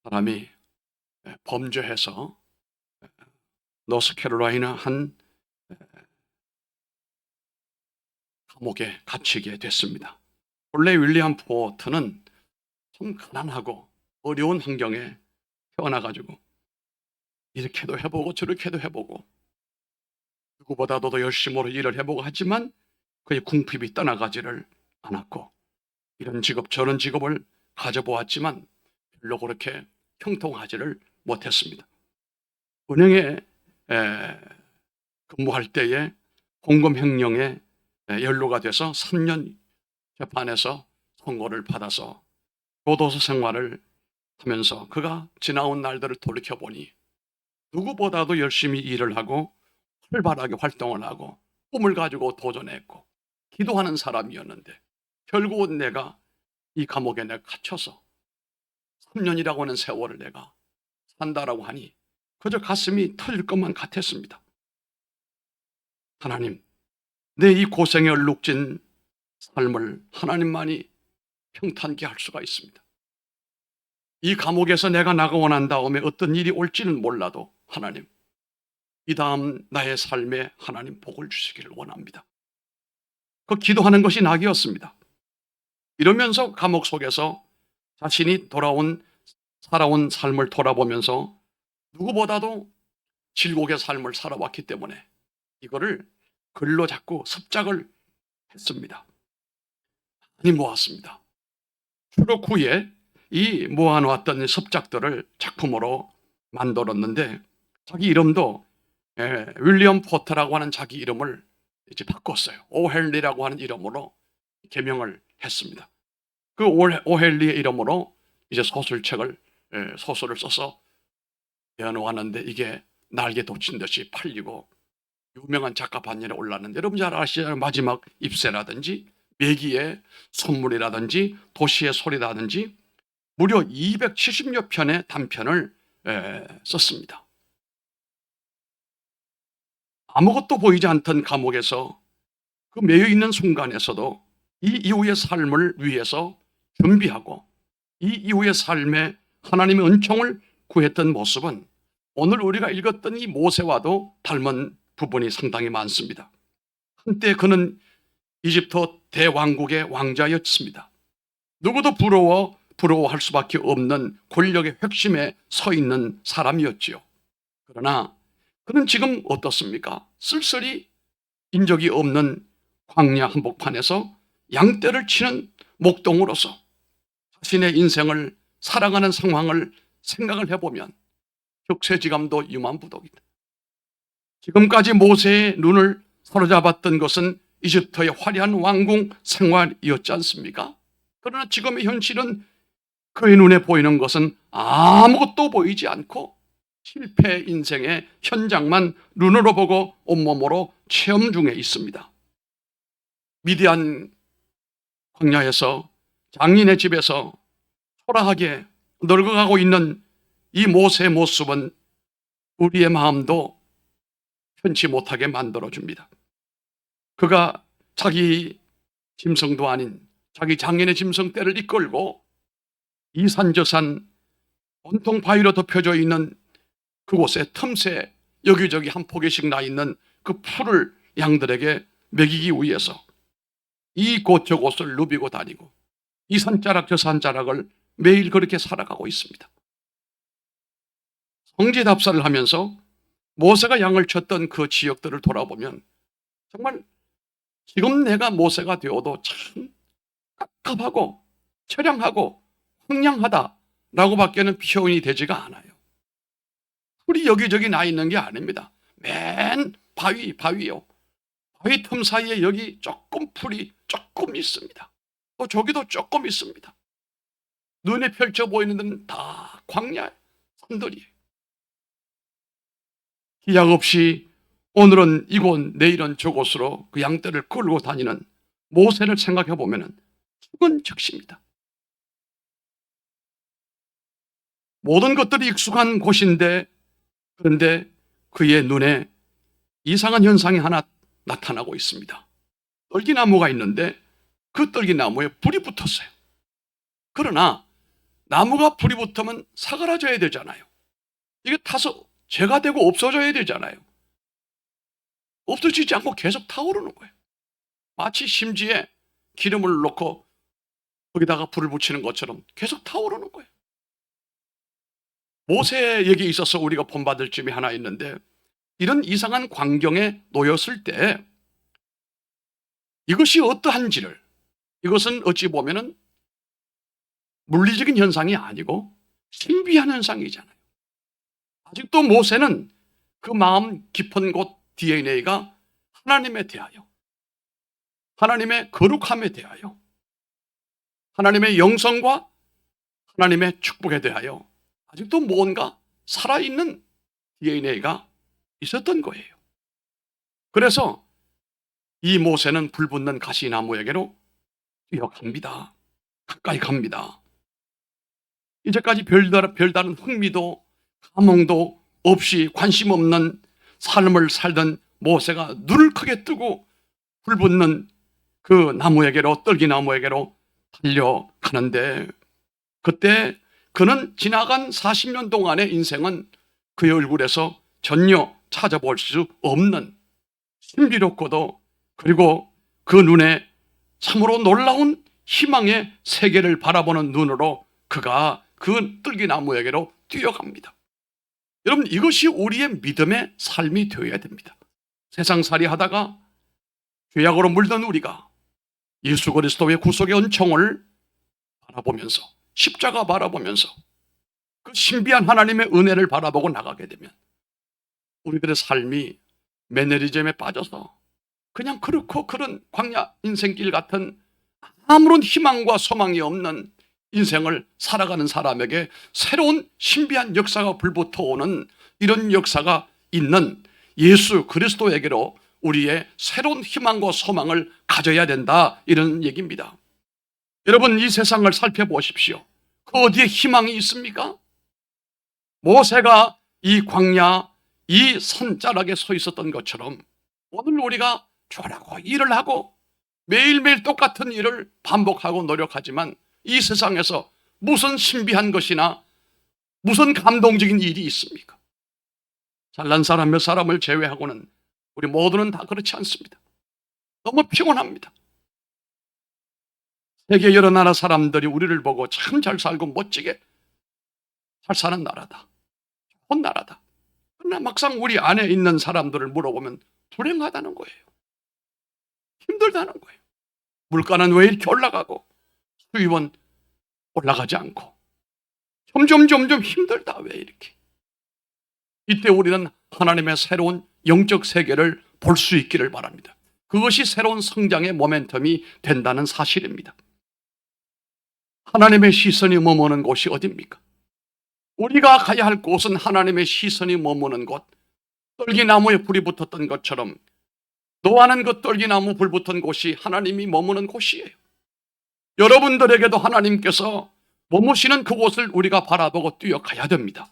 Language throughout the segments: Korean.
사람이 범죄해서 노스캐롤라이나 한 감옥에 갇히게 됐습니다. 본래 윌리엄 포트는 참 가난하고 어려운 환경에 태어나가지고 이렇게도 해보고 저렇게도 해보고 누구보다도 더 열심으로 일을 해보고 하지만 그의 궁핍이 떠나가지를 않았고, 이런 직업 저런 직업을 가져보았지만 별로 그렇게 형통하지를 못했습니다. 은행에 근무할 때에 홍금혁령에 연루가 돼서 3년 재판에서 선고를 받아서 교도소 생활을 하면서 그가 지나온 날들을 돌이켜보니 누구보다도 열심히 일을 하고 활발하게 활동을 하고 꿈을 가지고 도전했고 기도하는 사람이었는데, 결국은 내가 이 감옥에 내가 갇혀서 3년이라고 하는 세월을 내가 산다라고 하니 그저 가슴이 터질 것만 같았습니다. 하나님, 내 이 고생에 얼룩진 삶을 하나님만이 평탄케 할 수가 있습니다. 이 감옥에서 내가 나가고 난 다음에 어떤 일이 올지는 몰라도 하나님, 이 다음 나의 삶에 하나님 복을 주시기를 원합니다. 그 기도하는 것이 낙이었습니다. 이러면서 감옥 속에서 자신이 살아온 삶을 돌아보면서 누구보다도 질곡의 삶을 살아왔기 때문에 이거를 글로 자꾸 습작을 했습니다. 많이 모았습니다. 추록 후에 이 모아놓았던 습작들을 작품으로 만들었는데, 자기 이름도 윌리엄 포터라고 하는 자기 이름을 이제 바꿨어요. 오헨리라고 하는 이름으로 개명을 했습니다. 그 오헨리의 이름으로 이제 소설을 써서 내놓았는데 이게 날개 돋친 듯이 팔리고 유명한 작가 반열에 올랐는데, 여러분 잘 아시잖아요. 마지막 입새라든지 매기의 선물이라든지 도시의 소리라든지 무려 270여 편의 단편을 썼습니다. 아무것도 보이지 않던 감옥에서 그 매여 있는 순간에서도 이 이후의 삶을 위해서 준비하고 이 이후의 삶에 하나님의 은총을 구했던 모습은 오늘 우리가 읽었던 이 모세와도 닮은 부분이 상당히 많습니다. 한때 그는 이집트 대왕국의 왕자였습니다. 누구도 부러워할 수밖에 없는 권력의 핵심에 서 있는 사람이었지요. 그러나 그는 지금 어떻습니까? 쓸쓸히 인적이 없는 광야 한복판에서 양떼를 치는 목동으로서 자신의 인생을 살아가는 상황을 생각을 해보면 격세지감도 유만부덕이다. 지금까지 모세의 눈을 사로잡았던 것은 이집트의 화려한 왕궁 생활이었지 않습니까? 그러나 지금의 현실은 그의 눈에 보이는 것은 아무것도 보이지 않고 실패 인생의 현장만 눈으로 보고 온몸으로 체험 중에 있습니다. 미디안 광야에서 장인의 집에서 초라하게 늙어가고 있는 이 모세의 모습은 우리의 마음도 편치 못하게 만들어줍니다. 그가 자기 짐승도 아닌 자기 장인의 짐승떼를 이끌고 이 산 저 산 온통 바위로 덮여져 있는 그곳에 틈새 여기저기 한 포기씩 나 있는 그 풀을 양들에게 먹이기 위해서 이곳 저곳을 누비고 다니고 이 산자락 저 산자락을 매일 그렇게 살아가고 있습니다. 성지답사를 하면서 모세가 양을 쳤던 그 지역들을 돌아보면 정말 지금 내가 모세가 되어도 참 깝깝하고 처량하고 황량하다라고 밖에는 표현이 되지가 않아요. 풀이 여기저기 나 있는 게 아닙니다. 맨 바위요. 바위 틈 사이에 여기 조금 풀이 조금 있습니다. 또 저기도 조금 있습니다. 눈에 펼쳐 보이는 데는 다 광야 산들이에요. 기약 없이 오늘은 이곳 내일은 저곳으로 그 양떼를 끌고 다니는 모세를 생각해 보면 죽은 즉시입니다. 모든 것들이 익숙한 곳인데, 그런데 그의 눈에 이상한 현상이 하나 나타나고 있습니다. 떨기나무가 있는데 그 떨기나무에 불이 붙었어요. 그러나 나무가 불이 붙으면 사그라져야 되잖아요. 이게 타서 재가 되고 없어져야 되잖아요. 없어지지 않고 계속 타오르는 거예요. 마치 심지에 기름을 넣고 거기다가 불을 붙이는 것처럼 계속 타오르는 거예요. 모세에게 있어서 우리가 본받을 점이 하나 있는데, 이런 이상한 광경에 놓였을 때 이것이 어떠한지를, 이것은 어찌 보면은 물리적인 현상이 아니고 신비한 현상이잖아요. 아직도 모세는 그 마음 깊은 곳 DNA가 하나님에 대하여, 하나님의 거룩함에 대하여, 하나님의 영성과 하나님의 축복에 대하여 아직도 뭔가 살아있는 DNA가 있었던 거예요. 그래서 이 모세는 불붙는 가시나무에게로 뛰어갑니다. 가까이 갑니다. 이제까지 별다른 흥미도 감흥도 없이 관심 없는 삶을 살던 모세가 눈을 크게 뜨고 불붙는 그 나무에게로, 떨기나무에게로 달려가는데, 그때 그는 지나간 40년 동안의 인생은 그의 얼굴에서 전혀 찾아볼 수 없는 신비롭고도, 그리고 그 눈에 참으로 놀라운 희망의 세계를 바라보는 눈으로 그가 그 떨기나무에게로 뛰어갑니다. 여러분, 이것이 우리의 믿음의 삶이 되어야 됩니다. 세상살이 하다가 죄악으로 물든 우리가 예수 그리스도의 구속의 은총을 바라보면서, 십자가 바라보면서 그 신비한 하나님의 은혜를 바라보고 나가게 되면 우리들의 삶이 매너리즘에 빠져서 그냥 그렇고 그런 광야 인생길 같은 아무런 희망과 소망이 없는 인생을 살아가는 사람에게 새로운 신비한 역사가 불붙어오는, 이런 역사가 있는 예수 그리스도에게로 우리의 새로운 희망과 소망을 가져야 된다, 이런 얘기입니다. 여러분, 이 세상을 살펴보십시오. 그 어디에 희망이 있습니까? 모세가 이 광야, 이 산자락에 서 있었던 것처럼 오늘 우리가 좋아하고 일을 하고 매일매일 똑같은 일을 반복하고 노력하지만 이 세상에서 무슨 신비한 것이나 무슨 감동적인 일이 있습니까? 잘난 사람 몇 사람을 제외하고는 우리 모두는 다 그렇지 않습니다. 너무 피곤합니다. 세계 여러 나라 사람들이 우리를 보고 참 잘 살고 멋지게 잘 사는 나라다, 좋은 나라다. 그러나 막상 우리 안에 있는 사람들을 물어보면 불행하다는 거예요. 힘들다는 거예요. 물가는 왜 이렇게 올라가고 수입은 올라가지 않고 점점 힘들다, 왜 이렇게. 이때 우리는 하나님의 새로운 영적 세계를 볼 수 있기를 바랍니다. 그것이 새로운 성장의 모멘텀이 된다는 사실입니다. 하나님의 시선이 머무는 곳이 어디입니까? 우리가 가야 할 곳은 하나님의 시선이 머무는 곳, 떨기나무에 불이 붙었던 것처럼 노아는 그 떨기나무 불 붙은 곳이 하나님이 머무는 곳이에요. 여러분들에게도 하나님께서 머무시는 그곳을 우리가 바라보고 뛰어가야 됩니다.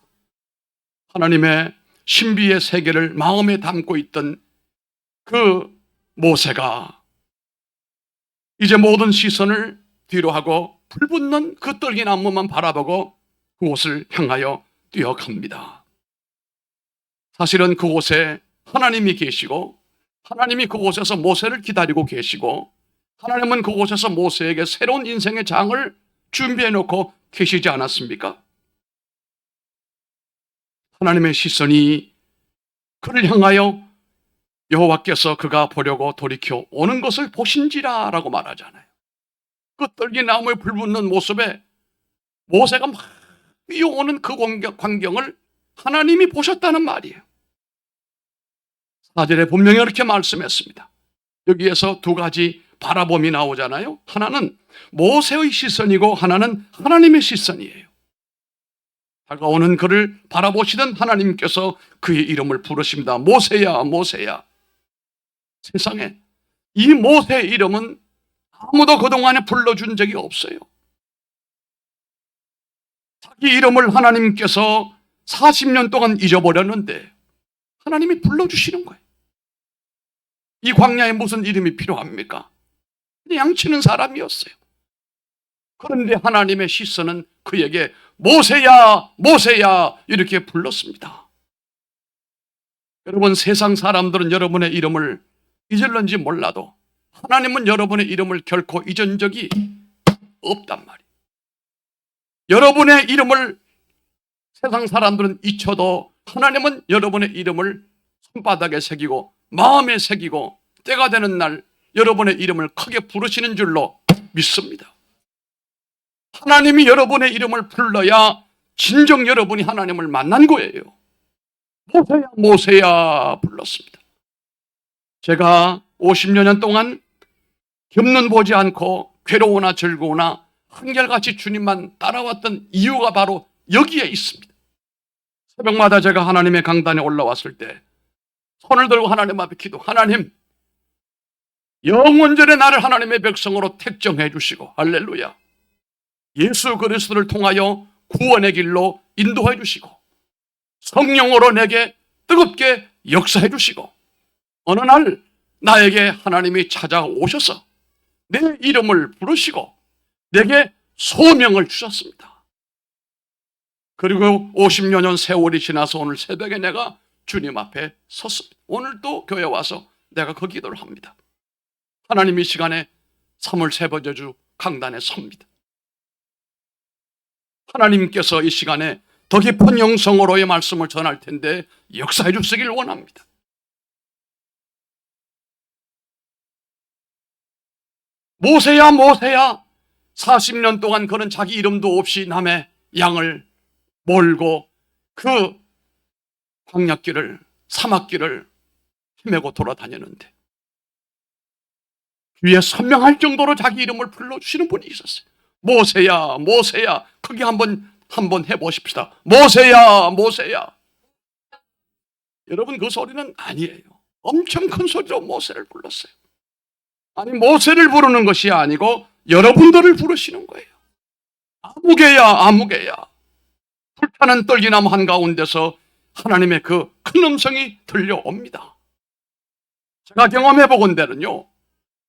하나님의 신비의 세계를 마음에 담고 있던 그 모세가 이제 모든 시선을 뒤로 하고 불붙는 그 떨기나무만 바라보고 그곳을 향하여 뛰어갑니다. 사실은 그곳에 하나님이 계시고, 하나님이 그곳에서 모세를 기다리고 계시고, 하나님은 그곳에서 모세에게 새로운 인생의 장을 준비해 놓고 계시지 않았습니까? 하나님의 시선이 그를 향하여 여호와께서 그가 보려고 돌이켜 오는 것을 보신지라 라고 말하잖아요. 그 떨기나무에 불붙는 모습에 모세가 막 뛰어오는 그 광경을 하나님이 보셨다는 말이에요. 4절에 분명히 이렇게 말씀했습니다. 여기에서 두 가지 바라봄이 나오잖아요. 하나는 모세의 시선이고 하나는 하나님의 시선이에요. 다가오는 그를 바라보시던 하나님께서 그의 이름을 부르십니다. 모세야, 모세야. 세상에 이 모세의 이름은 아무도 그동안에 불러준 적이 없어요. 자기 이름을 하나님께서 40년 동안 잊어버렸는데 하나님이 불러주시는 거예요. 이 광야에 무슨 이름이 필요합니까? 그냥 양치는 사람이었어요. 그런데 하나님의 시선은 그에게 모세야, 모세야 이렇게 불렀습니다. 여러분, 세상 사람들은 여러분의 이름을 잊을는지 몰라도 하나님은 여러분의 이름을 결코 잊은 적이 없단 말이에요. 여러분의 이름을 세상 사람들은 잊혀도 하나님은 여러분의 이름을 손바닥에 새기고 마음에 새기고 때가 되는 날 여러분의 이름을 크게 부르시는 줄로 믿습니다. 하나님이 여러분의 이름을 불러야 진정 여러분이 하나님을 만난 거예요. 모세야, 모세야 불렀습니다. 제가 50여 년 동안 겹눈 보지 않고 괴로우나 즐거우나 한결같이 주님만 따라왔던 이유가 바로 여기에 있습니다. 새벽마다 제가 하나님의 강단에 올라왔을 때 손을 들고 하나님 앞에 기도, 하나님 영원전에 나를 하나님의 백성으로 택정해 주시고 할렐루야, 예수 그리스도를 통하여 구원의 길로 인도해 주시고 성령으로 내게 뜨겁게 역사해 주시고 어느 날 나에게 하나님이 찾아오셔서 내 이름을 부르시고 내게 소명을 주셨습니다. 그리고 50여 년 세월이 지나서 오늘 새벽에 내가 주님 앞에 섰습니다. 오늘 또 교회 와서 내가 그 기도를 합니다. 하나님 이 시간에 3월 세 번째 주 강단에 섭니다. 하나님께서 이 시간에 더 깊은 영성으로의 말씀을 전할 텐데 역사해 주시길 원합니다. 모세야, 모세야. 40년 동안 그는 자기 이름도 없이 남의 양을 몰고 그 광야길을, 사막길을 헤매고 돌아다녔는데 귀에 선명할 정도로 자기 이름을 불러주시는 분이 있었어요. 모세야, 모세야. 크게 한번 해보십시다. 모세야, 모세야. 여러분, 그 소리는 아니에요. 엄청 큰 소리로 모세를 불렀어요. 아니, 모세를 부르는 것이 아니고 여러분들을 부르시는 거예요. 아무개야, 아무개야. 불타는 떨기나무 한가운데서 하나님의 그 큰 음성이 들려옵니다. 제가 경험해 보건대는요,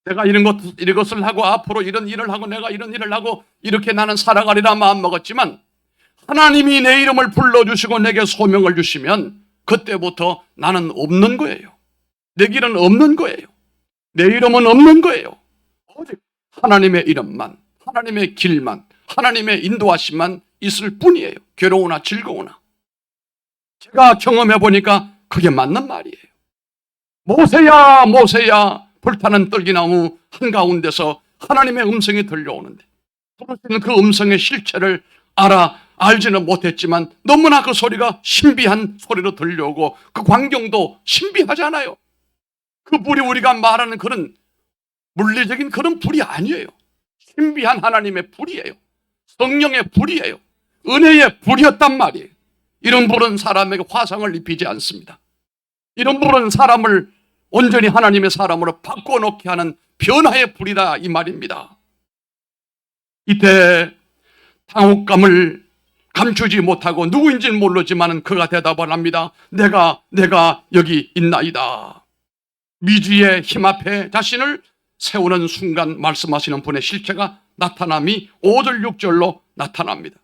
내가 이것을 하고 앞으로 이런 일을 하고 내가 이런 일을 하고 이렇게 나는 살아가리라 마음먹었지만 하나님이 내 이름을 불러주시고 내게 소명을 주시면 그때부터 나는 없는 거예요. 내 길은 없는 거예요. 내 이름은 없는 거예요. 오직 하나님의 이름만, 하나님의 길만, 하나님의 인도하심만 있을 뿐이에요. 괴로우나 즐거우나. 제가 경험해 보니까 그게 맞는 말이에요. 모세야, 모세야. 불타는 떨기나무 한가운데서 하나님의 음성이 들려오는데 부르시는 그 음성의 실체를 알지는 못했지만 너무나 그 소리가 신비한 소리로 들려오고 그 광경도 신비하잖아요. 그 불이 우리가 말하는 그런 물리적인 그런 불이 아니에요. 신비한 하나님의 불이에요. 성령의 불이에요. 은혜의 불이었단 말이에요. 이런 불은 사람에게 화상을 입히지 않습니다. 이런 불은 사람을 온전히 하나님의 사람으로 바꿔놓게 하는 변화의 불이다 이 말입니다. 이때 당혹감을 감추지 못하고 누구인지는 모르지만 그가 대답을 합니다. 내가 여기 있나이다. 미지의 힘 앞에 자신을 세우는 순간 말씀하시는 분의 실체가 나타남이 5절 6절로 나타납니다.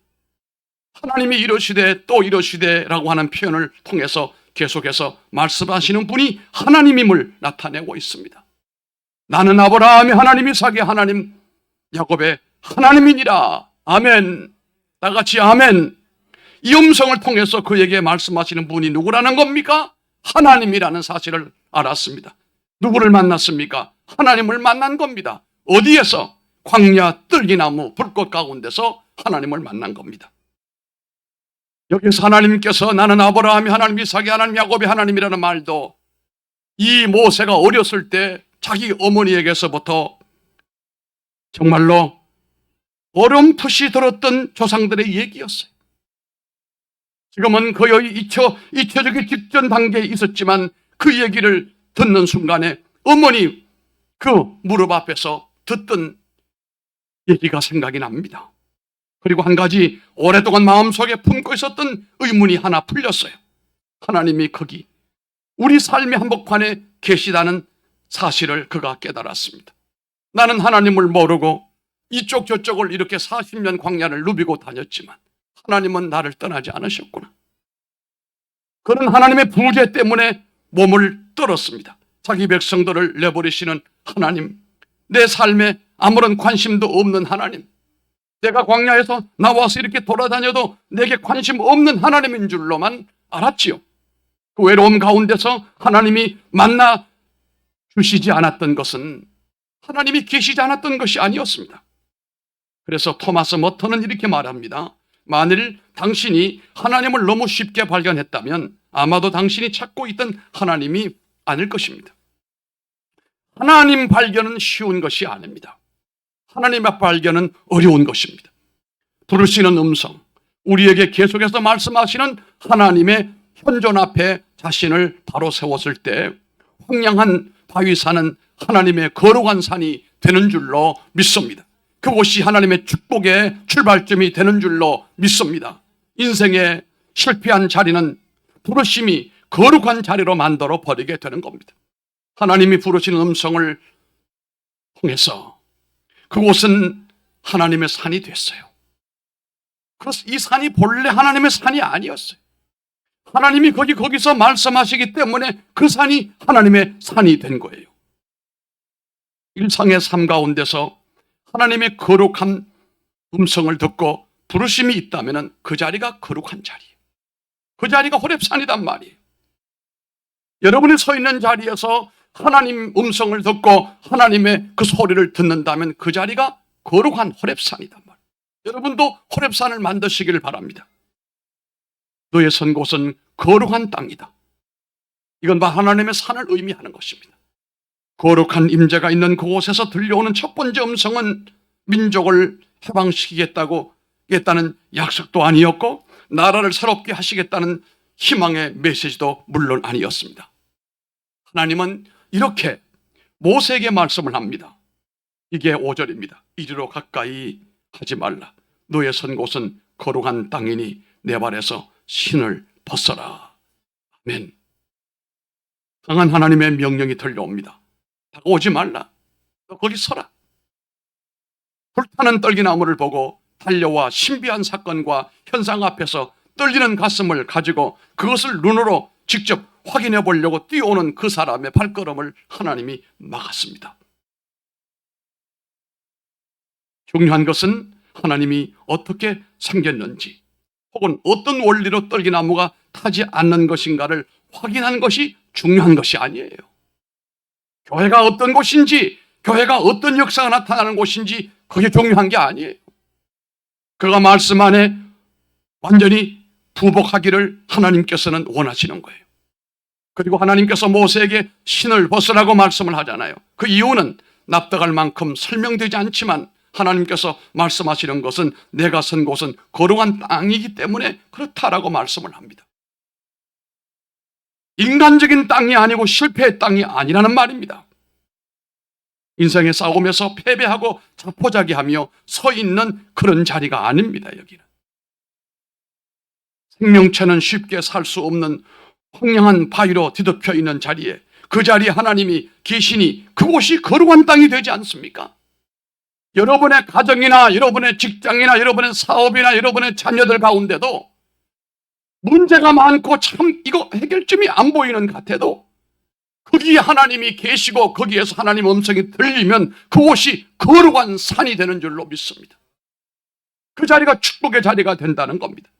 하나님이 이러시되 또 이러시되라고 하는 표현을 통해서 계속해서 말씀하시는 분이 하나님임을 나타내고 있습니다. 나는 아브라함의 하나님, 이삭의 하나님, 야곱의 하나님이니라. 아멘. 다 같이 아멘. 이 음성을 통해서 그에게 말씀하시는 분이 누구라는 겁니까? 하나님이라는 사실을 알았습니다. 누구를 만났습니까? 하나님을 만난 겁니다. 어디에서? 광야 떨기나무 불꽃 가운데서 하나님을 만난 겁니다. 여기서 하나님께서 나는 아브라함이 하나님, 이삭의 하나님, 야곱의 하나님이라는 말도 이 모세가 어렸을 때 자기 어머니에게서부터 정말로 어렴풋이 들었던 조상들의 얘기였어요. 지금은 거의 잊혀지기 직전 단계에 있었지만 그 얘기를 듣는 순간에 어머니 그 무릎 앞에서 듣던 얘기가 생각이 납니다. 그리고 한 가지 오랫동안 마음속에 품고 있었던 의문이 하나 풀렸어요. 하나님이 거기 우리 삶의 한복판에 계시다는 사실을 그가 깨달았습니다. 나는 하나님을 모르고 이쪽 저쪽을 이렇게 40년 광야를 누비고 다녔지만 하나님은 나를 떠나지 않으셨구나. 그는 하나님의 부재 때문에 몸을 떨었습니다. 자기 백성들을 내버리시는 하나님, 내 삶에 아무런 관심도 없는 하나님, 내가 광야에서 나와서 이렇게 돌아다녀도 내게 관심 없는 하나님인 줄로만 알았지요. 그 외로움 가운데서 하나님이 만나 주시지 않았던 것은 하나님이 계시지 않았던 것이 아니었습니다. 그래서 토마스 머터는 이렇게 말합니다. 만일 당신이 하나님을 너무 쉽게 발견했다면 아마도 당신이 찾고 있던 하나님이 아닐 것입니다. 하나님 발견은 쉬운 것이 아닙니다. 하나님의 발견은 어려운 것입니다. 부르시는 음성, 우리에게 계속해서 말씀하시는 하나님의 현존 앞에 자신을 바로 세웠을 때 황량한 바위산은 하나님의 거룩한 산이 되는 줄로 믿습니다. 그곳이 하나님의 축복의 출발점이 되는 줄로 믿습니다. 인생의 실패한 자리는 부르심이 거룩한 자리로 만들어 버리게 되는 겁니다. 하나님이 부르시는 음성을 통해서 그곳은 하나님의 산이 됐어요. 그래서 이 산이 본래 하나님의 산이 아니었어요. 하나님이 거기서 말씀하시기 때문에 그 산이 하나님의 산이 된 거예요. 일상의 삶 가운데서 하나님의 거룩한 음성을 듣고 부르심이 있다면 그 자리가 거룩한 자리예요. 그 자리가 호렙산이단 말이에요. 여러분이 서 있는 자리에서 하나님 음성을 듣고 하나님의 그 소리를 듣는다면 그 자리가 거룩한 호렙산이단 말이에요. 여러분도 호렙산을 만드시기를 바랍니다. 너의 선 곳은 거룩한 땅이다. 이건 하나님의 산을 의미하는 것입니다. 거룩한 임재가 있는 그곳에서 들려오는 첫 번째 음성은 민족을 해방시키겠다는 약속도 아니었고 나라를 새롭게 하시겠다는 희망의 메시지도 물론 아니었습니다. 하나님은 이렇게 모세에게 말씀을 합니다. 이게 5절입니다. 이리로 가까이 하지 말라. 너의 선 곳은 거룩한 땅이니 내 발에서 신을 벗어라. 아멘. 강한 하나님의 명령이 들려옵니다. 다가오지 말라. 너 거기 서라. 불타는 떨기나무를 보고 달려와 신비한 사건과 현상 앞에서 떨리는 가슴을 가지고 그것을 눈으로 직접 확인해 보려고 뛰어오는 그 사람의 발걸음을 하나님이 막았습니다. 중요한 것은 하나님이 어떻게 생겼는지 혹은 어떤 원리로 떨기나무가 타지 않는 것인가를 확인하는 것이 중요한 것이 아니에요. 교회가 어떤 곳인지, 교회가 어떤 역사가 나타나는 곳인지 그게 중요한 게 아니에요. 그가 말씀 안에 완전히 부복하기를 하나님께서는 원하시는 거예요. 그리고 하나님께서 모세에게 신을 벗으라고 말씀을 하잖아요. 그 이유는 납득할 만큼 설명되지 않지만 하나님께서 말씀하시는 것은 내가 선 곳은 거룩한 땅이기 때문에 그렇다라고 말씀을 합니다. 인간적인 땅이 아니고 실패의 땅이 아니라는 말입니다. 인생의 싸움에서 패배하고 자포자기하며 서 있는 그런 자리가 아닙니다. 여기는 생명체는 쉽게 살 수 없는 황량한 바위로 뒤덮여 있는 자리에 그 자리에 하나님이 계시니 그곳이 거룩한 땅이 되지 않습니까? 여러분의 가정이나 여러분의 직장이나 여러분의 사업이나 여러분의 자녀들 가운데도 문제가 많고 참 이거 해결점이 안 보이는 것 같아도 거기에 하나님이 계시고 거기에서 하나님 음성이 들리면 그곳이 거룩한 산이 되는 줄로 믿습니다. 그 자리가 축복의 자리가 된다는 겁니다.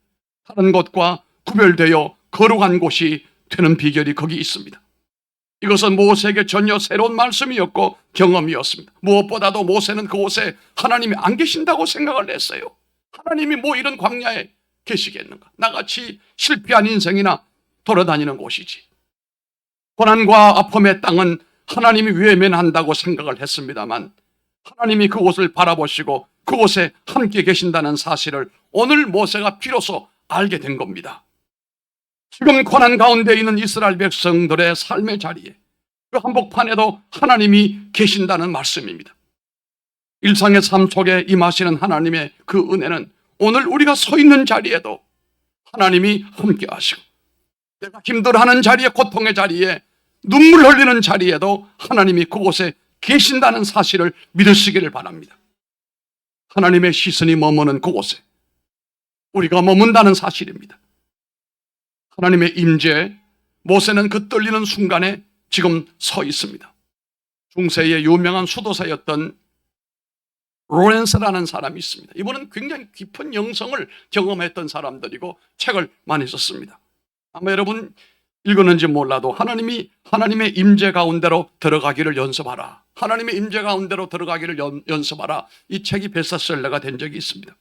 다른 곳과 구별되어 거룩한 곳이 되는 비결이 거기 있습니다. 이것은 모세에게 전혀 새로운 말씀이었고 경험이었습니다. 무엇보다도 모세는 그곳에 하나님이 안 계신다고 생각을 했어요. 하나님이 뭐 이런 광야에 계시겠는가? 나같이 실패한 인생이나 돌아다니는 곳이지. 고난과 아픔의 땅은 하나님이 외면한다고 생각을 했습니다만 하나님이 그곳을 바라보시고 그곳에 함께 계신다는 사실을 오늘 모세가 비로소 알게 된 겁니다. 지금 고난 가운데 있는 이스라엘 백성들의 삶의 자리에 그 한복판에도 하나님이 계신다는 말씀입니다. 일상의 삶 속에 임하시는 하나님의 그 은혜는 오늘 우리가 서 있는 자리에도 하나님이 함께 하시고 내가 힘들어하는 자리에, 고통의 자리에, 눈물 흘리는 자리에도 하나님이 그곳에 계신다는 사실을 믿으시기를 바랍니다. 하나님의 시선이 머무는 그곳에 우리가 머문다는 사실입니다. 하나님의 임재, 모세는 그 떨리는 순간에 지금 서 있습니다. 중세의 유명한 수도사였던 로렌스라는 사람이 있습니다. 이분은 굉장히 깊은 영성을 경험했던 사람들이고 책을 많이 썼습니다. 아마 여러분 읽었는지 몰라도 하나님의 임재 가운데로 들어가기를 연습하라, 하나님의 임재 가운데로 들어가기를 연습하라, 이 책이 베스트셀러가 된 적이 있습니다.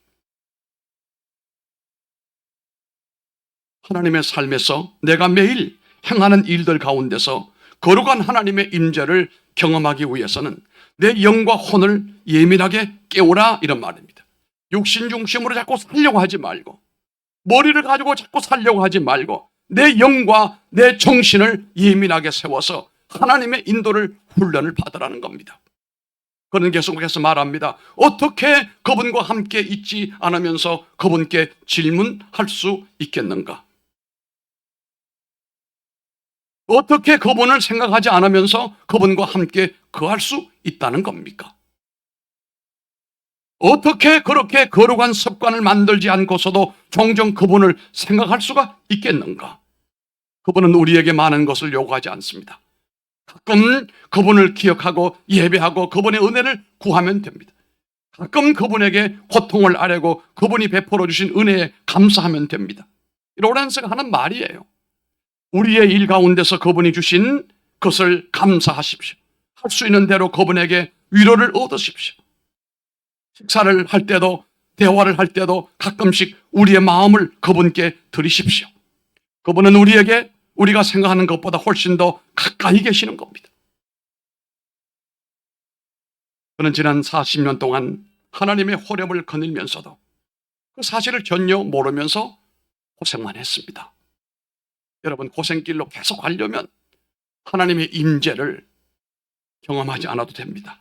하나님의 삶에서 내가 매일 행하는 일들 가운데서 거룩한 하나님의 임재를 경험하기 위해서는 내 영과 혼을 예민하게 깨우라, 이런 말입니다. 육신 중심으로 자꾸 살려고 하지 말고, 머리를 가지고 자꾸 살려고 하지 말고, 내 영과 내 정신을 예민하게 세워서 하나님의 인도를 훈련을 받으라는 겁니다. 그는 계속해서 말합니다. 어떻게 그분과 함께 있지 않으면서 그분께 질문할 수 있겠는가? 어떻게 그분을 생각하지 않으면서 그분과 함께 거할 수 있다는 겁니까? 어떻게 그렇게 거룩한 습관을 만들지 않고서도 종종 그분을 생각할 수가 있겠는가? 그분은 우리에게 많은 것을 요구하지 않습니다. 가끔 그분을 기억하고 예배하고 그분의 은혜를 구하면 됩니다. 가끔 그분에게 고통을 아뢰고 그분이 베풀어 주신 은혜에 감사하면 됩니다. 로렌스가 하는 말이에요. 우리의 일 가운데서 그분이 주신 것을 감사하십시오. 할 수 있는 대로 그분에게 위로를 얻으십시오. 식사를 할 때도, 대화를 할 때도 가끔씩 우리의 마음을 그분께 드리십시오. 그분은 우리에게 우리가 생각하는 것보다 훨씬 더 가까이 계시는 겁니다. 그는 지난 40년 동안 하나님의 호령을 거닐면서도 그 사실을 전혀 모르면서 고생만 했습니다. 여러분, 고생길로 계속 가려면 하나님의 임재를 경험하지 않아도 됩니다.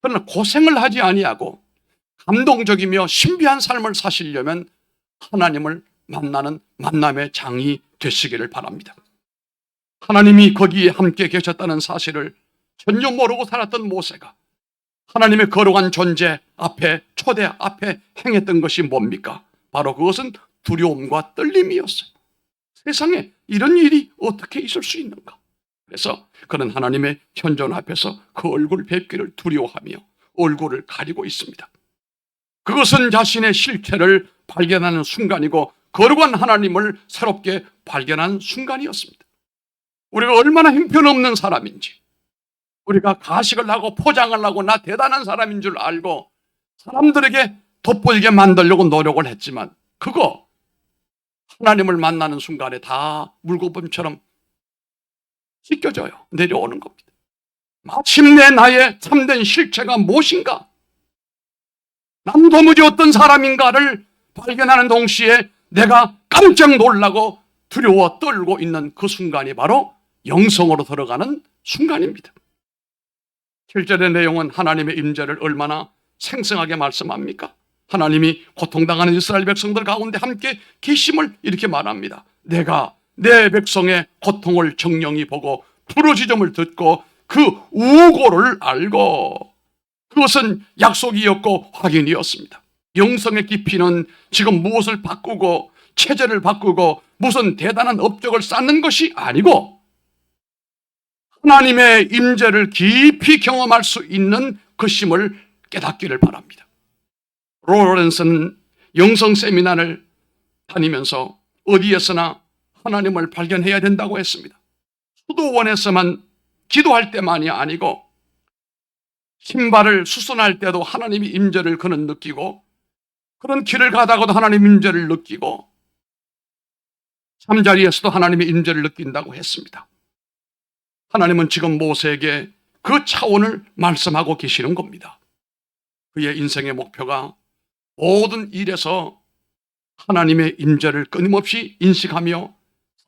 그러나 고생을 하지 아니하고 감동적이며 신비한 삶을 사시려면 하나님을 만나는 만남의 장이 되시기를 바랍니다. 하나님이 거기에 함께 계셨다는 사실을 전혀 모르고 살았던 모세가 하나님의 거룩한 존재 앞에, 초대 앞에 행했던 것이 뭡니까? 바로 그것은 두려움과 떨림이었어요. 세상에 이런 일이 어떻게 있을 수 있는가? 그래서 그는 하나님의 현존 앞에서 그 얼굴 뵙기를 두려워하며 얼굴을 가리고 있습니다. 그것은 자신의 실체를 발견하는 순간이고 거룩한 하나님을 새롭게 발견한 순간이었습니다. 우리가 얼마나 형편없는 사람인지, 우리가 가식을 하고 포장을 하고 나 대단한 사람인 줄 알고 사람들에게 돋보이게 만들려고 노력을 했지만 그거 하나님을 만나는 순간에 다 물거품처럼 씻겨져요. 내려오는 겁니다. 마침내 나의 참된 실체가 무엇인가? 난 도무지 어떤 사람인가를 발견하는 동시에 내가 깜짝 놀라고 두려워 떨고 있는 그 순간이 바로 영성으로 들어가는 순간입니다. 7절의 내용은 하나님의 임재를 얼마나 생생하게 말씀합니까? 하나님이 고통당하는 이스라엘 백성들 가운데 함께 계심을 이렇게 말합니다. 내가 내 백성의 고통을 정령히 보고 부르짖음을 듣고 그 우고를 알고, 그것은 약속이었고 확인이었습니다. 영성의 깊이는 지금 무엇을 바꾸고 체제를 바꾸고 무슨 대단한 업적을 쌓는 것이 아니고 하나님의 임재를 깊이 경험할 수 있는 것임을 깨닫기를 바랍니다. 로렌스는 영성 세미나를 다니면서 어디에서나 하나님을 발견해야 된다고 했습니다. 수도원에서만 기도할 때만이 아니고 신발을 수선할 때도 하나님의 임재를 그는 느끼고, 그런 길을 가다가도 하나님의 임재를 느끼고, 잠자리에서도 하나님의 임재를 느낀다고 했습니다. 하나님은 지금 모세에게 그 차원을 말씀하고 계시는 겁니다. 그의 인생의 목표가 모든 일에서 하나님의 임재를 끊임없이 인식하며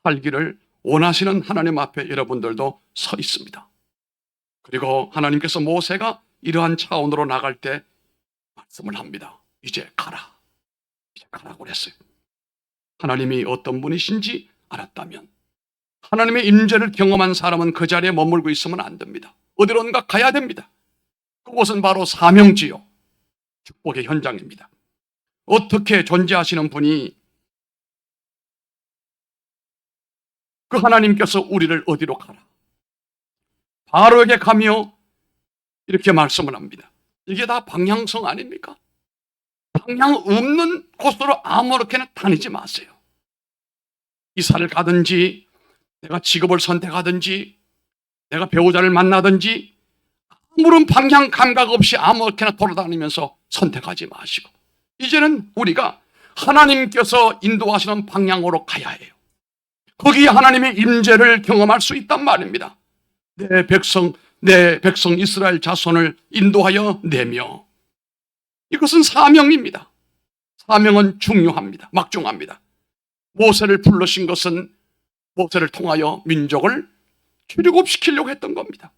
살기를 원하시는 하나님 앞에 여러분들도 서 있습니다. 그리고 하나님께서 모세가 이러한 차원으로 나갈 때 말씀을 합니다. 이제 가라. 이제 가라고 그랬어요. 하나님이 어떤 분이신지 알았다면 하나님의 임재를 경험한 사람은 그 자리에 머물고 있으면 안 됩니다. 어디론가 가야 됩니다. 그곳은 바로 사명지요. 축복의 현장입니다. 어떻게 존재하시는 분이 그 하나님께서 우리를 어디로 가라, 바로에게 가며 이렇게 말씀을 합니다. 이게 다 방향성 아닙니까? 방향 없는 곳으로 아무렇게나 다니지 마세요. 이사를 가든지 내가 직업을 선택하든지 내가 배우자를 만나든지 아무런 방향 감각 없이 아무렇게나 돌아다니면서 선택하지 마시고 이제는 우리가 하나님께서 인도하시는 방향으로 가야 해요. 거기에 하나님의 임재를 경험할 수 있단 말입니다. 내 백성 이스라엘 자손을 인도하여 내며, 이것은 사명입니다. 사명은 중요합니다. 막중합니다. 모세를 불러신 것은 모세를 통하여 민족을 출애굽시키려고 했던 겁니다.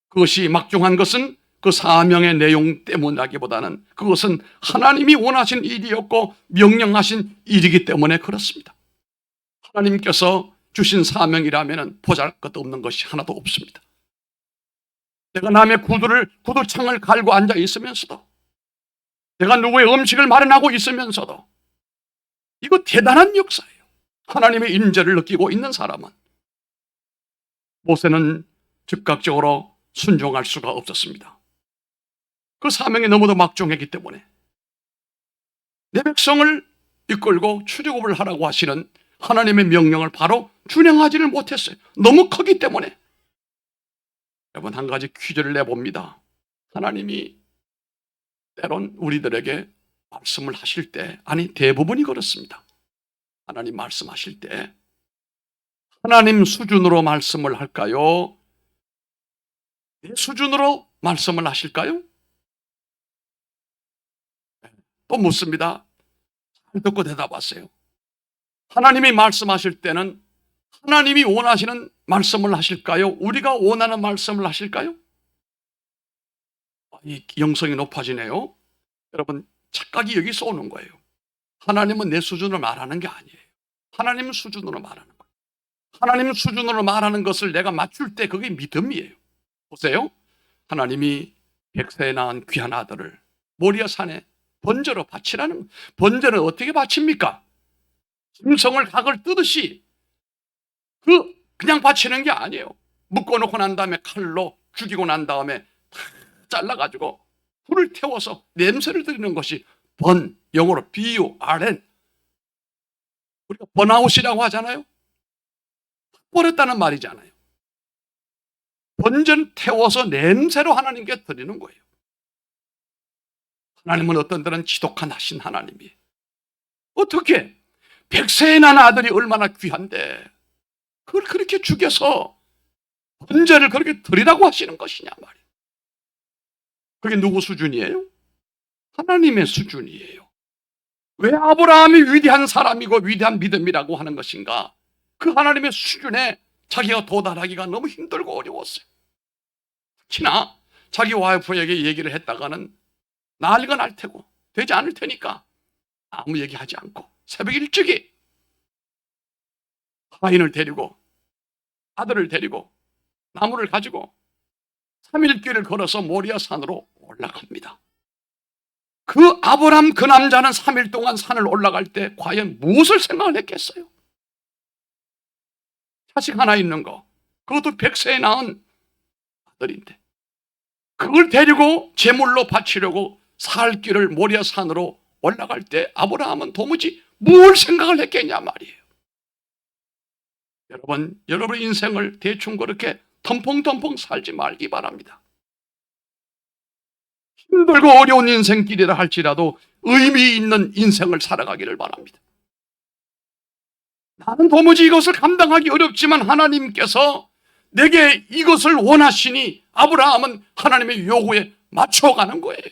그것이 막중한 것은 그 사명의 내용 때문이라기보다는 그것은 하나님이 원하신 일이었고 명령하신 일이기 때문에 그렇습니다. 하나님께서 주신 사명이라면 보잘것없는 것이 하나도 없습니다. 내가 남의 구두창을 갈고 앉아 있으면서도, 내가 누구의 음식을 마련하고 있으면서도, 이거 대단한 역사예요. 하나님의 임재를 느끼고 있는 사람은. 모세는 즉각적으로 순종할 수가 없었습니다. 그 사명이 너무도 막중했기 때문에 내 백성을 이끌고 출애굽을 하라고 하시는 하나님의 명령을 바로 준행하지를 못했어요. 너무 크기 때문에. 여러분, 한 가지 퀴즈를 내봅니다. 하나님이 때론 우리들에게 말씀을 하실 때, 아니 대부분이 그렇습니다. 하나님 말씀하실 때 하나님 수준으로 말씀을 할까요? 내 수준으로 말씀을 하실까요? 또 묻습니다. 잘 듣고 대답하세요. 하나님이 말씀하실 때는 하나님이 원하시는 말씀을 하실까요? 우리가 원하는 말씀을 하실까요? 이 영성이 높아지네요. 여러분, 착각이 여기서 오는 거예요. 하나님은 내 수준으로 말하는 게 아니에요. 하나님 수준으로 말하는 거예요. 하나님 수준으로 말하는 것을 내가 맞출 때 그게 믿음이에요. 보세요. 하나님이 백세에 낳은 귀한 아들을 모리아 산에 번제로 바치라는, 번제는 어떻게 바칩니까? 짐승을 각을 뜨듯이 그냥 바치는 게 아니에요. 묶어놓고 난 다음에 칼로 죽이고 난 다음에 다 잘라가지고 불을 태워서 냄새를 드리는 것이 영어로 BURN, 우리가 번아웃이라고 하잖아요. 버렸다는 말이잖아요. 번제는 태워서 냄새로 하나님께 드리는 거예요. 하나님은 어떤 때는 지독한 하신 하나님이에요. 어떻게 백세에 난 아들이 얼마나 귀한데 그걸 그렇게 죽여서 번제를 그렇게 드리라고 하시는 것이냐 말이에요. 그게 누구 수준이에요? 하나님의 수준이에요. 왜 아브라함이 위대한 사람이고 위대한 믿음이라고 하는 것인가? 그 하나님의 수준에 자기가 도달하기가 너무 힘들고 어려웠어요. 특히나 자기 와이프에게 얘기를 했다가는 난리가 날 테고 되지 않을 테니까 아무 얘기하지 않고 새벽 일찍이 하인을 데리고 아들을 데리고 나무를 가지고 3일 길을 걸어서 모리아 산으로 올라갑니다. 그 아브람 그 남자는 3일 동안 산을 올라갈 때 과연 무엇을 생각을 했겠어요? 자식 하나 있는 거, 그것도 백세에 낳은 아들인데 그걸 데리고 제물로 바치려고 살 길을 모리아 산으로 올라갈 때 아브라함은 도무지 뭘 생각을 했겠냐 말이에요. 여러분의 인생을 대충 그렇게 덤펑덤펑 살지 말기 바랍니다. 힘들고 어려운 인생길이라 할지라도 의미 있는 인생을 살아가기를 바랍니다. 나는 도무지 이것을 감당하기 어렵지만 하나님께서 내게 이것을 원하시니 아브라함은 하나님의 요구에 맞춰가는 거예요.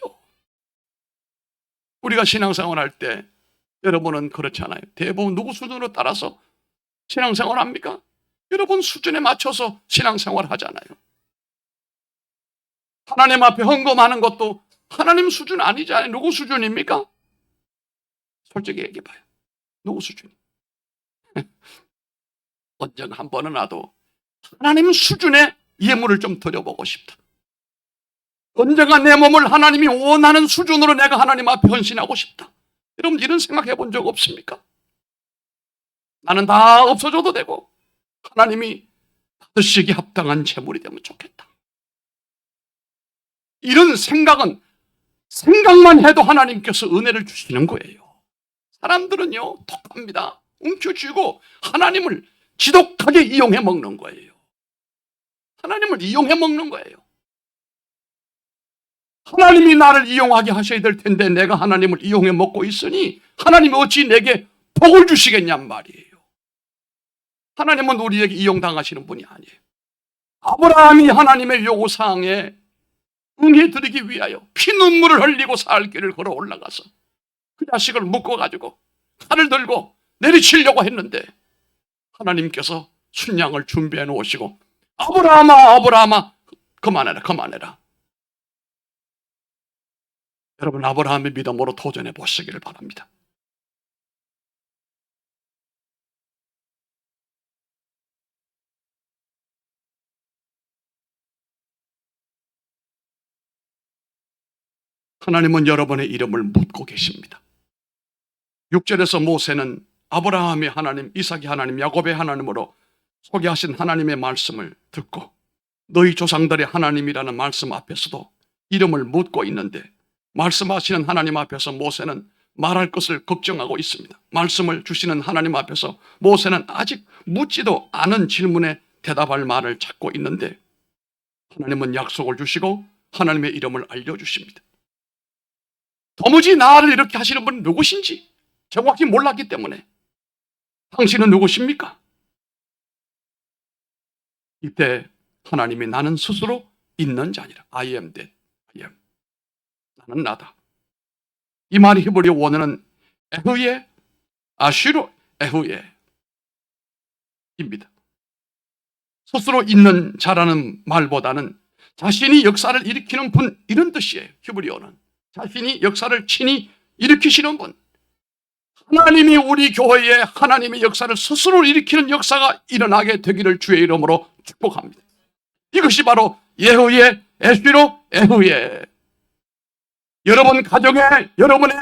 우리가 신앙생활 할 때 여러분은 그렇잖아요. 대부분 누구 수준으로 따라서 신앙생활 합니까? 여러분 수준에 맞춰서 신앙생활 하잖아요. 하나님 앞에 헌금하는 것도 하나님 수준 아니잖아요. 누구 수준입니까? 솔직히 얘기해봐요. 누구 수준? 언젠가 한 번은 나도 하나님 수준의 예물을 좀 드려보고 싶다. 언젠가 내 몸을 하나님이 원하는 수준으로 내가 하나님 앞에 헌신하고 싶다. 여러분 이런 생각해 본 적 없습니까? 나는 다 없어져도 되고 하나님이 받으시기 합당한 재물이 되면 좋겠다. 이런 생각만 해도 하나님께서 은혜를 주시는 거예요. 사람들은요 독합니다. 움켜쥐고 하나님을 지독하게 이용해 먹는 거예요. 하나님을 이용해 먹는 거예요. 하나님이 나를 이용하게 하셔야 될 텐데 내가 하나님을 이용해 먹고 있으니 하나님이 어찌 내게 복을 주시겠냔 말이에요. 하나님은 우리에게 이용당하시는 분이 아니에요. 아브라함이 하나님의 요구사항에 응해드리기 위하여 피눈물을 흘리고 살 길을 걸어 올라가서 그 자식을 묶어가지고 칼을 들고 내리치려고 했는데 하나님께서 순양을 준비해 놓으시고 아브라함아 그만해라. 여러분 아브라함의 믿음으로 도전해 보시기를 바랍니다. 하나님은 여러분의 이름을 묻고 계십니다. 6절에서 모세는 아브라함의 하나님, 이삭의 하나님, 야곱의 하나님으로 소개하신 하나님의 말씀을 듣고 너희 조상들의 하나님이라는 말씀 앞에서도 이름을 묻고 있는데 말씀하시는 하나님 앞에서 모세는 말할 것을 걱정하고 있습니다. 말씀을 주시는 하나님 앞에서 모세는 아직 묻지도 않은 질문에 대답할 말을 찾고 있는데 하나님은 약속을 주시고 하나님의 이름을 알려주십니다. 도무지 나를 이렇게 하시는 분은 누구신지 정확히 몰랐기 때문에 당신은 누구십니까? 이때 하나님이 나는 스스로 있는 자니라. I am that I am. 나는 나다. 이 말이 히브리어 원어는 에후예 아쉬로 에후예 입니다. 스스로 있는 자라는 말보다는 자신이 역사를 일으키는 분 이런 뜻이에요. 히브리어는 자신이 역사를 친히 일으키시는 분. 하나님이 우리 교회에 하나님의 역사를 스스로 일으키는 역사가 일어나게 되기를 주의 이름으로 축복합니다. 이것이 바로 예후의 에쉬로 에후의 여러분 가정에 여러분의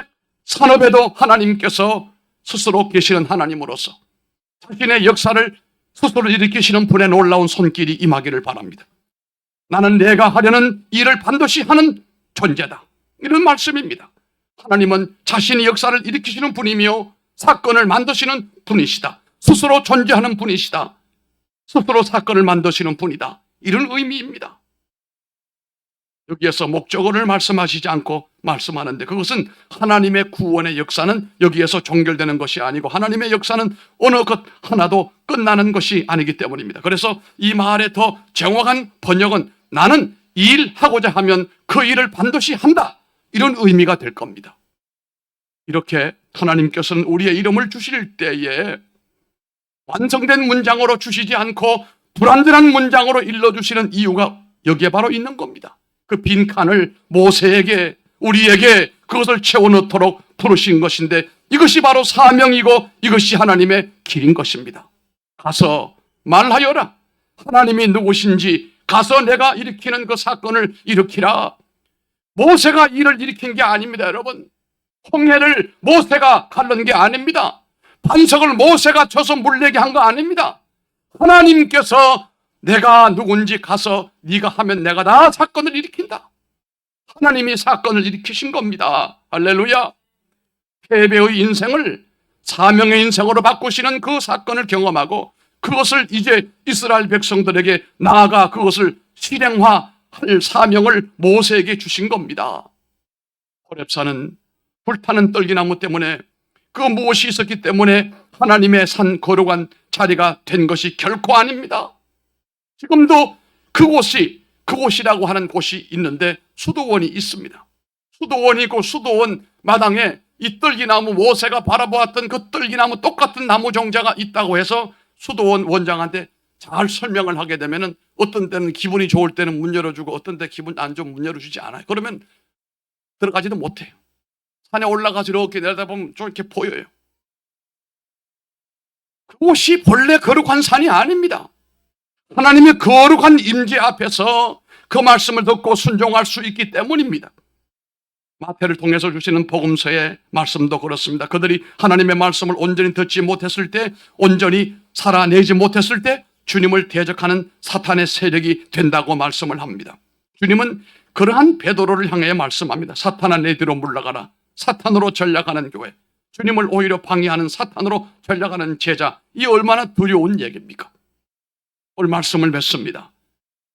산업에도 하나님께서 스스로 계시는 하나님으로서 자신의 역사를 스스로 일으키시는 분의 놀라운 손길이 임하기를 바랍니다. 나는 내가 하려는 일을 반드시 하는 존재다. 이런 말씀입니다. 하나님은 자신이 역사를 일으키시는 분이며 사건을 만드시는 분이시다. 스스로 존재하는 분이시다. 스스로 사건을 만드시는 분이다. 이런 의미입니다. 여기에서 목적어를 말씀하시지 않고 말씀하는데 그것은 하나님의 구원의 역사는 여기에서 종결되는 것이 아니고 하나님의 역사는 어느 것 하나도 끝나는 것이 아니기 때문입니다. 그래서 이 말의 더 정확한 번역은 나는 이 일하고자 하면 그 일을 반드시 한다. 이런 의미가 될 겁니다. 이렇게 하나님께서는 우리의 이름을 주실 때에 완성된 문장으로 주시지 않고 불완전한 문장으로 일러주시는 이유가 여기에 바로 있는 겁니다. 그 빈칸을 모세에게 우리에게 그것을 채워넣도록 부르신 것인데 이것이 바로 사명이고 이것이 하나님의 길인 것입니다. 가서 말하여라. 하나님이 누구신지 가서 내가 일으키는 그 사건을 일으키라. 모세가 일을 일으킨 게 아닙니다. 여러분 홍해를 모세가 가른 게 아닙니다. 반석을 모세가 쳐서 물내게 한 거 아닙니다. 하나님께서 내가 누군지 가서 네가 하면 내가 다 사건을 일으킨다. 하나님이 사건을 일으키신 겁니다. 할렐루야. 패배의 인생을 사명의 인생으로 바꾸시는 그 사건을 경험하고 그것을 이제 이스라엘 백성들에게 나아가 그것을 실행화할 사명을 모세에게 주신 겁니다. 호렙산은 불타는 떨기나무 때문에 그 무엇이 있었기 때문에 하나님의 산 거룩한 자리가 된 것이 결코 아닙니다. 지금도 그곳이라고 하는 곳이 있는데 수도원이 있습니다. 수도원이고 수도원 마당에 이 떨기나무 모세가 바라보았던 그 떨기나무 똑같은 나무 종자가 있다고 해서 수도원 원장한테 잘 설명을 하게 되면은 어떤 때는 기분이 좋을 때는 문 열어주고 어떤 때 기분 안 좋으면 문 열어주지 않아요. 그러면 들어가지도 못해요. 산에 올라가서 이렇게 내려다보면 좀 이렇게 보여요. 그곳이 본래 거룩한 산이 아닙니다. 하나님의 거룩한 임재 앞에서 그 말씀을 듣고 순종할 수 있기 때문입니다. 마태를 통해서 주시는 복음서의 말씀도 그렇습니다. 그들이 하나님의 말씀을 온전히 듣지 못했을 때, 온전히 살아내지 못했을 때 주님을 대적하는 사탄의 세력이 된다고 말씀을 합니다. 주님은 그러한 베드로를 향해 말씀합니다. 사탄아 내 뒤로 물러가라. 사탄으로 전략하는 교회, 주님을 오히려 방해하는 사탄으로 전략하는 제자, 이 얼마나 두려운 얘기입니까? 오늘 말씀을 맺습니다.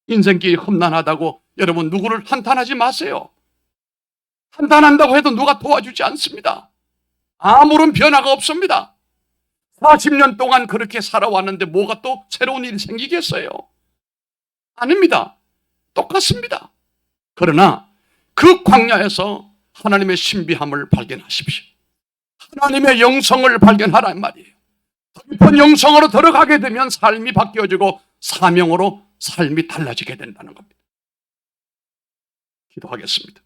인생길이 험난하다고 여러분 누구를 한탄하지 마세요. 한탄한다고 해도 누가 도와주지 않습니다. 아무런 변화가 없습니다. 40년 동안 그렇게 살아왔는데 뭐가 또 새로운 일이 생기겠어요? 아닙니다. 똑같습니다. 그러나 그 광야에서 하나님의 신비함을 발견하십시오. 하나님의 영성을 발견하란 말이에요. 더 깊은 영성으로 들어가게 되면 삶이 바뀌어지고 사명으로 삶이 달라지게 된다는 겁니다. 기도하겠습니다.